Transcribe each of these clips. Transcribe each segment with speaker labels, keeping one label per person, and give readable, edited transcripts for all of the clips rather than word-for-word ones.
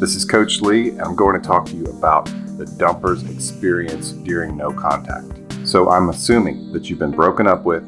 Speaker 1: This is Coach Lee, and I'm going to talk to you about the dumper's experience during no contact. So I'm assuming that you've been broken up with,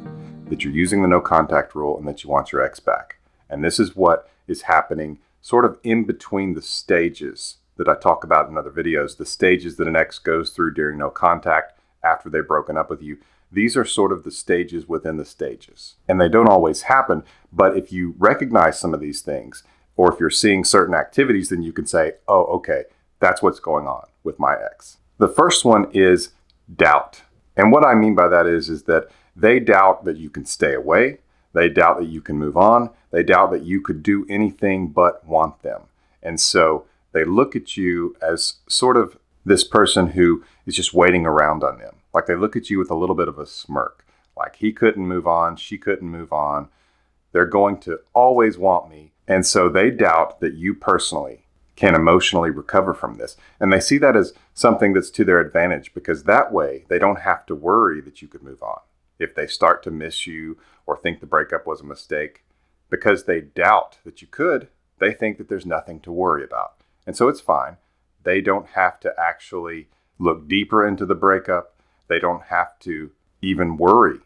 Speaker 1: that you're using the no contact rule, and that you want your ex back. And this is what is happening sort of in between the stages that I talk about in other videos, the stages that an ex goes through during no contact after they've broken up with you. These are sort of the stages within the stages. And they don't always happen, but if you recognize some of these things, or if you're seeing certain activities, then you can say, oh, okay, that's what's going on with my ex. The first one is doubt. And what I mean by that is that they doubt that you can stay away. They doubt that you can move on. They doubt that you could do anything but want them. And so they look at you as sort of this person who is just waiting around on them. Like they look at you with a little bit of a smirk. Like he couldn't move on, she couldn't move on. They're going to always want me. And so they doubt that you personally can emotionally recover from this. And they see that as something that's to their advantage, because that way they don't have to worry that you could move on. If they start to miss you or think the breakup was a mistake, because they doubt that you could, they think that there's nothing to worry about. And so it's fine. They don't have to actually look deeper into the breakup. They don't have to even worry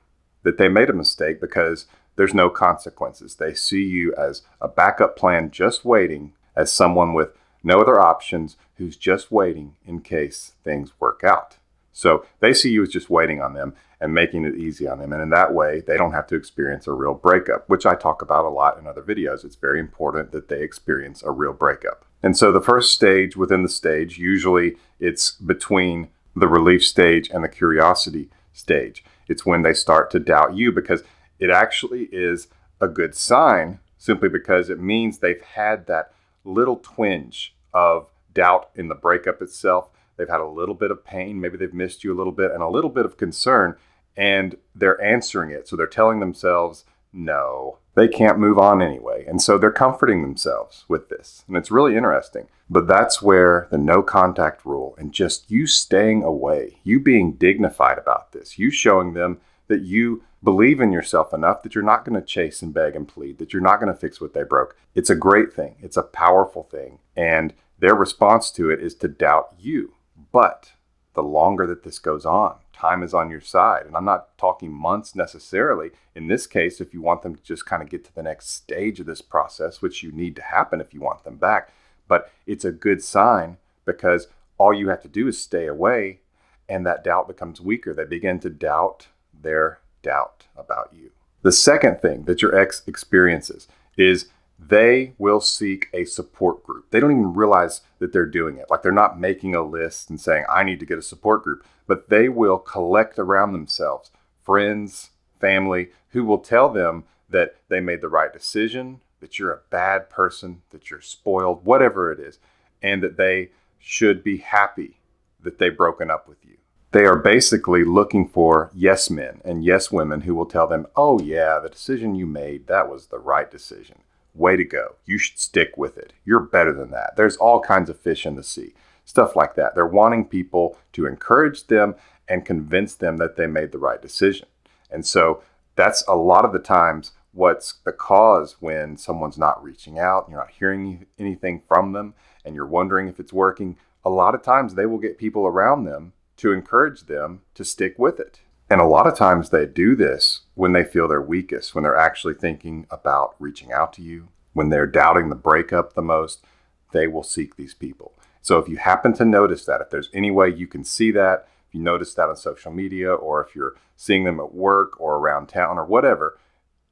Speaker 1: that they made a mistake, because there's no consequences. They see you as a backup plan, just waiting, as someone with no other options who's just waiting in case things work out. So they see you as just waiting on them and making it easy on them. And in that way, they don't have to experience a real breakup, which I talk about a lot in other videos. It's very important that they experience a real breakup. And so the first stage within the stage, usually it's between the relief stage and the curiosity stage. It's when they start to doubt you, because it actually is a good sign, simply because it means they've had that little twinge of doubt in the breakup itself. They've had a little bit of pain. Maybe they've missed you a little bit, and a little bit of concern, and they're answering it. So they're telling themselves, no, they can't move on anyway. And so they're comforting themselves with this. And it's really interesting. But that's where the no contact rule, and just you staying away, you being dignified about this, you showing them that you believe in yourself enough that you're not going to chase and beg and plead, that you're not going to fix what they broke. It's a great thing. It's a powerful thing. And their response to it is to doubt you. But the longer that this goes on, time is on your side. And I'm not talking months necessarily. In this case, if you want them to just kind of get to the next stage of this process, which you need to happen if you want them back. But it's a good sign, because all you have to do is stay away, and that doubt becomes weaker. They begin to doubt their doubt about you. The second thing that your ex experiences is they will seek a support group. They don't even realize that they're doing it. Like they're not making a list and saying, I need to get a support group, but they will collect around themselves friends, family, who will tell them that they made the right decision, that you're a bad person, that you're spoiled, whatever it is, and that they should be happy that they've broken up with you. They are basically looking for yes men and yes women who will tell them, oh yeah, the decision you made, that was the right decision. Way to go. You should stick with it. You're better than that. There's all kinds of fish in the sea, stuff like that. They're wanting people to encourage them and convince them that they made the right decision. And so that's a lot of the times what's the cause when someone's not reaching out, and you're not hearing anything from them, and you're wondering if it's working. A lot of times they will get people around them to encourage them to stick with it. And a lot of times they do this when they feel their weakest, when they're actually thinking about reaching out to you, when they're doubting the breakup the most, they will seek these people. So if you happen to notice that, if there's any way you can see that, if you notice that on social media, or if you're seeing them at work or around town or whatever,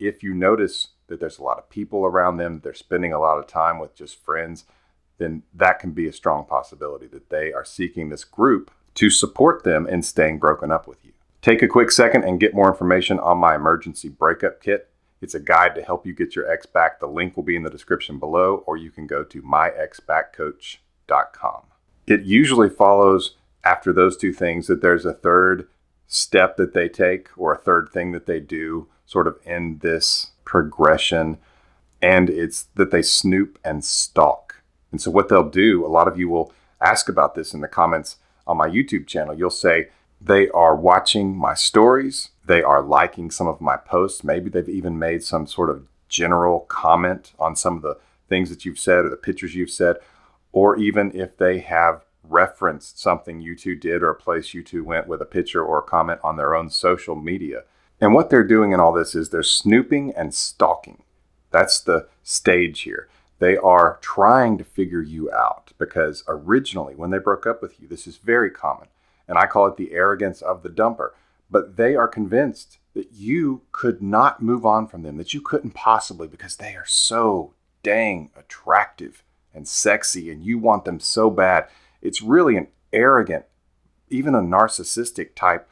Speaker 1: if you notice that there's a lot of people around them, they're spending a lot of time with just friends, then that can be a strong possibility that they are seeking this group to support them in staying broken up with you. Take a quick second and get more information on my emergency breakup kit. It's a guide to help you get your ex back. The link will be in the description below, or you can go to myexbackcoach.com. It usually follows after those two things that there's a third step that they take, or a third thing that they do sort of in this progression, and it's that they snoop and stalk. And so what they'll do, a lot of you will ask about this in the comments on my YouTube channel. You'll say they are watching my stories, they are liking some of my posts, maybe they've even made some sort of general comment on some of the things that you've said or the pictures you've said, or even if they have referenced something you two did or a place you two went with a picture or a comment on their own social media. And what they're doing in all this is they're snooping and stalking. That's the stage here. They are trying to figure you out because originally when they broke up with you, this is very common. And I call it the arrogance of the dumper. But they are convinced that you could not move on from them, that you couldn't possibly because they are so dang attractive and sexy and you want them so bad. It's really an arrogant, even a narcissistic type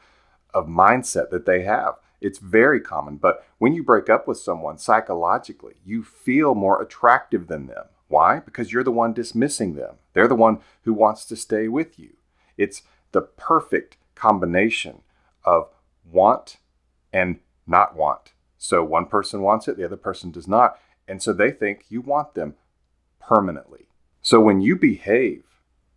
Speaker 1: of mindset that they have. It's very common. But when you break up with someone psychologically, you feel more attractive than them. Why? Because you're the one dismissing them. They're the one who wants to stay with you. It's the perfect combination of want and not want. So one person wants it, the other person does not. And so they think you want them permanently. So when you behave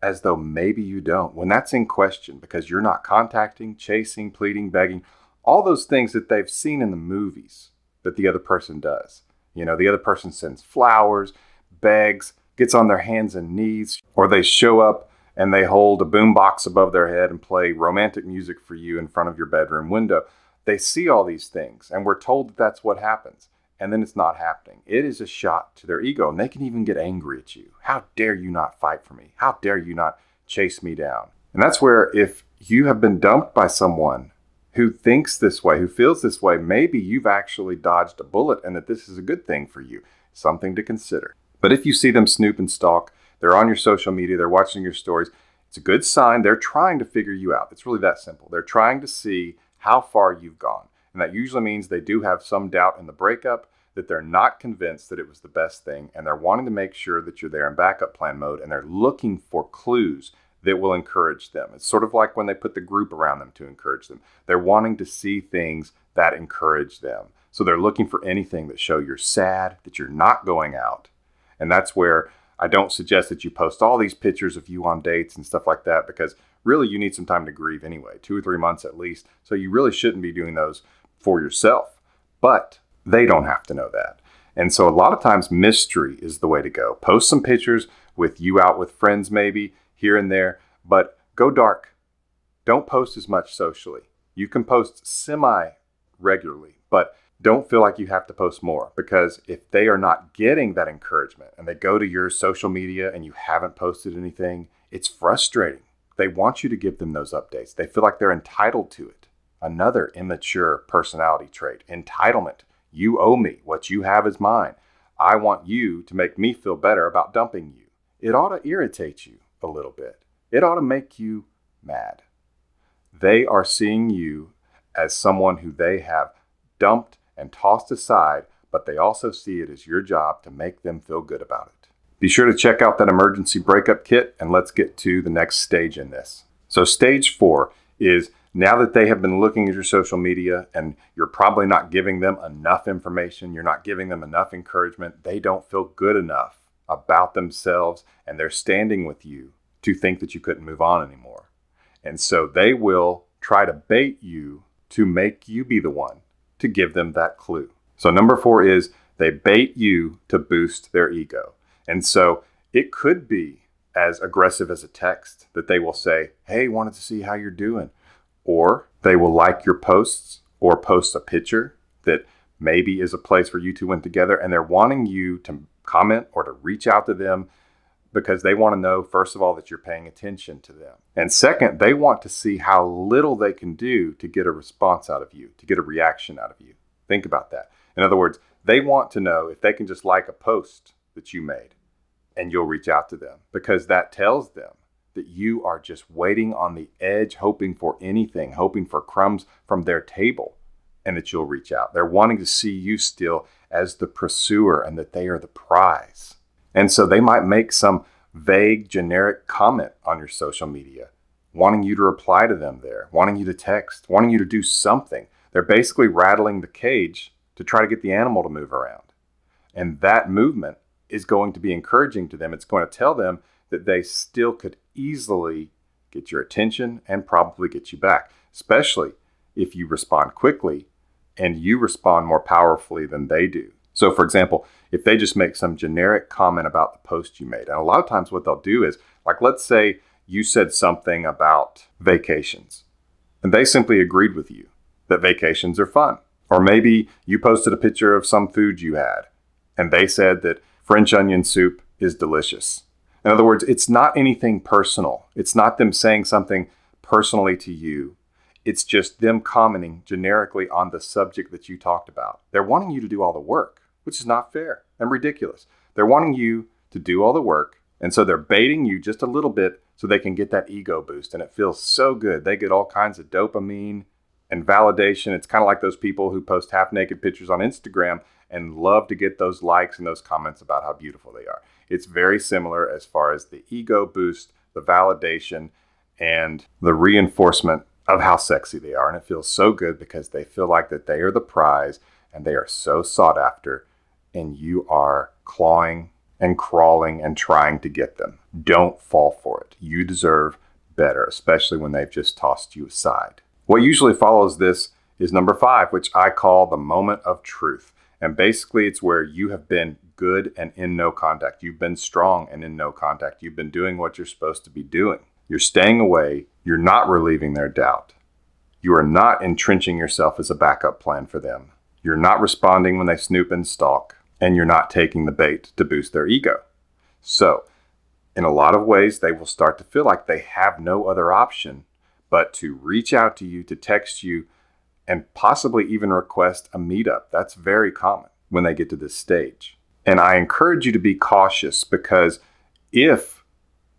Speaker 1: as though maybe you don't, when that's in question because you're not contacting, chasing, pleading, begging, all those things that they've seen in the movies that the other person does. You know, the other person sends flowers, begs, gets on their hands and knees, or they show up and they hold a boombox above their head and play romantic music for you in front of your bedroom window. They see all these things and we're told that that's what happens. And then it's not happening. It is a shot to their ego and they can even get angry at you. How dare you not fight for me? How dare you not chase me down? And that's where if you have been dumped by someone who thinks this way, who feels this way, maybe you've actually dodged a bullet and that this is a good thing for you. Something to consider. But if you see them snoop and stalk, they're on your social media, they're watching your stories, it's a good sign. They're trying to figure you out. It's really that simple. They're trying to see how far you've gone. And that usually means they do have some doubt in the breakup, that they're not convinced that it was the best thing, and they're wanting to make sure that you're there in backup plan mode, and they're looking for clues that will encourage them. It's sort of like when they put the group around them to encourage them. They're wanting to see things that encourage them. So they're looking for anything that show you're sad, that you're not going out. And that's where I don't suggest that you post all these pictures of you on dates and stuff like that, because really you need some time to grieve anyway, 2 or 3 months at least. So you really shouldn't be doing those for yourself. But they don't have to know that. And so a lot of times mystery is the way to go. Post some pictures with you out with friends maybe here and there, but go dark. Don't post as much socially. You can post semi-regularly, but don't feel like you have to post more, because if they are not getting that encouragement and they go to your social media and you haven't posted anything, it's frustrating. They want you to give them those updates. They feel like they're entitled to it. Another immature personality trait, entitlement. You owe me. What you have is mine. I want you to make me feel better about dumping you. It ought to irritate you a little bit. It ought to make you mad. They are seeing you as someone who they have dumped and tossed aside, but they also see it as your job to make them feel good about it. Be sure to check out that emergency breakup kit, and let's get to the next stage in this. So stage 4 is now that they have been looking at your social media and you're probably not giving them enough information, you're not giving them enough encouragement, they don't feel good enough about themselves and they're standing with you to think that you couldn't move on anymore. And so they will try to bait you to make you be the one to give them that clue. So number 4 is they bait you to boost their ego. And so it could be as aggressive as a text that they will say, hey, wanted to see how you're doing. Or they will like your posts or post a picture that maybe is a place where you two went together, and they're wanting you to comment or to reach out to them because they want to know, first of all, that you're paying attention to them. And second, they want to see how little they can do to get a response out of you, to get a reaction out of you. Think about that. In other words, they want to know if they can just like a post that you made and you'll reach out to them, because that tells them that you are just waiting on the edge, hoping for anything, hoping for crumbs from their table, and that you'll reach out. They're wanting to see you still as the pursuer and that they are the prize. And so they might make some vague, generic comment on your social media, wanting you to reply to them there, wanting you to text, wanting you to do something. They're basically rattling the cage to try to get the animal to move around. And that movement is going to be encouraging to them. It's going to tell them that they still could easily get your attention and probably get you back, especially if you respond quickly and you respond more powerfully than they do. So for example, if they just make some generic comment about the post you made, and a lot of times what they'll do is, like, let's say you said something about vacations and they simply agreed with you that vacations are fun. Or maybe you posted a picture of some food you had and they said that French onion soup is delicious. In other words, it's not anything personal. It's not them saying something personally to you. It's just them commenting generically on the subject that you talked about. They're wanting you to do all the work, which is not fair and ridiculous. They're wanting you to do all the work, and so they're baiting you just a little bit so they can get that ego boost, and it feels so good. They get all kinds of dopamine and validation. It's kind of like those people who post half-naked pictures on Instagram and love to get those likes and those comments about how beautiful they are. It's very similar as far as the ego boost, the validation, and the reinforcement of how sexy they are. And it feels so good because they feel like that they are the prize and they are so sought after, and you are clawing and crawling and trying to get them. Don't fall for it. You deserve better, especially when they've just tossed you aside. What usually follows this is number 5, which I call the moment of truth. And basically it's where you have been good and in no contact. You've been strong and in no contact. You've been doing what you're supposed to be doing. You're staying away. You're not relieving their doubt. You are not entrenching yourself as a backup plan for them. You're not responding when they snoop and stalk, and you're not taking the bait to boost their ego. So, in a lot of ways, they will start to feel like they have no other option but to reach out to you, to text you, and possibly even request a meetup. That's very common when they get to this stage. And I encourage you to be cautious, because if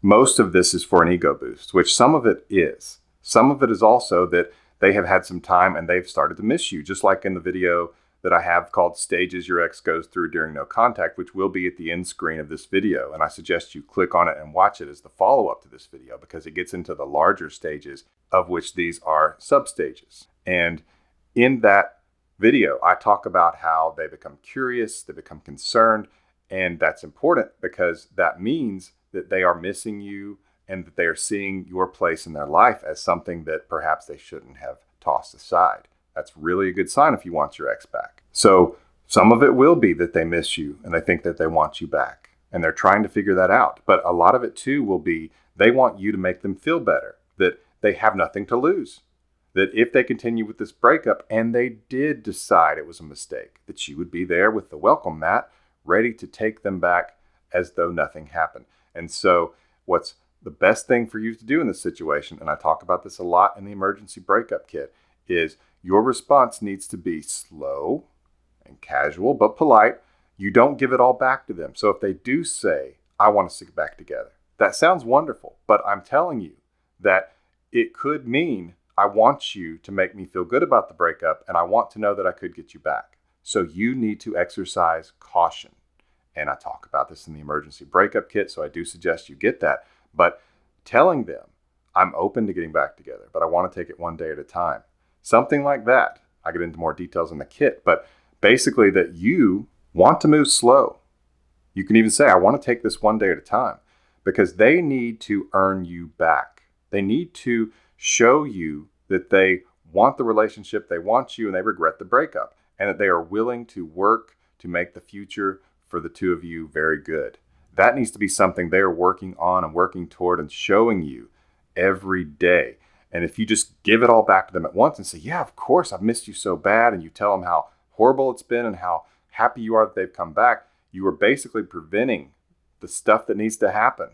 Speaker 1: most of this is for an ego boost, which some of it is, some of it is also that they have had some time and they've started to miss you, just like in the video that I have called Stages Your Ex Goes Through During No Contact, which will be at the end screen of this video. And I suggest you click on it and watch it as the follow-up to this video, because it gets into the larger stages, of which these are sub-stages. And in that video, I talk about how they become curious, they become concerned, and that's important because that means that they are missing you and that they are seeing your place in their life as something that perhaps they shouldn't have tossed aside. That's really a good sign if you want your ex back. So some of it will be that they miss you and they think that they want you back, and they're trying to figure that out. But a lot of it too will be they want you to make them feel better, that they have nothing to lose. That if they continue with this breakup and they did decide it was a mistake, that you would be there with the welcome mat, ready to take them back as though nothing happened. And so what's the best thing for you to do in this situation, and I talk about this a lot in the emergency breakup kit, is your response needs to be slow and casual, but polite. You don't give it all back to them. So if they do say, I want us to get back together, that sounds wonderful, but I'm telling you that it could mean I want you to make me feel good about the breakup, and I want to know that I could get you back. So you need to exercise caution. And I talk about this in the emergency breakup kit, so I do suggest you get that. But telling them, I'm open to getting back together, but I want to take it one day at a time. Something like that. I get into more details in the kit, but basically that you want to move slow. You can even say, I want to take this one day at a time, because they need to earn you back. They need to show you that they want the relationship, they want you, and they regret the breakup, and that they are willing to work to make the future for the two of you very good. That needs to be something they are working on and working toward and showing you every day. And if you just give it all back to them at once and say, yeah, of course, I've missed you so bad, and you tell them how horrible it's been and how happy you are that they've come back, you are basically preventing the stuff that needs to happen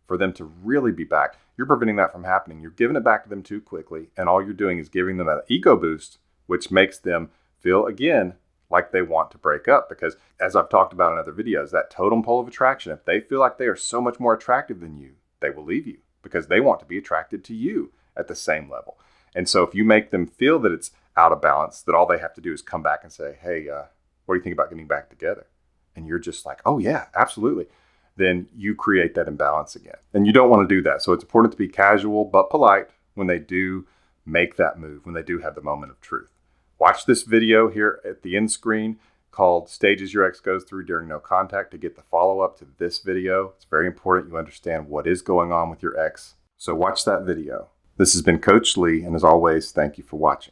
Speaker 1: for them to really be back. You're preventing that from happening. You're giving it back to them too quickly, and all you're doing is giving them that ego boost, which makes them feel, again, like they want to break up. Because as I've talked about in other videos, that totem pole of attraction, if they feel like they are so much more attractive than you, they will leave you because they want to be attracted to you at the same level. And so if you make them feel that it's out of balance, that all they have to do is come back and say, hey, what do you think about getting back together? And you're just like, oh yeah, absolutely. Then you create that imbalance again. And you don't want to do that. So it's important to be casual but polite when they do make that move, when they do have the moment of truth. Watch this video here at the end screen called Stages Your Ex Goes Through During No Contact to get the follow-up to this video. It's very important you understand what is going on with your ex. So watch that video. This has been Coach Lee, and as always, thank you for watching.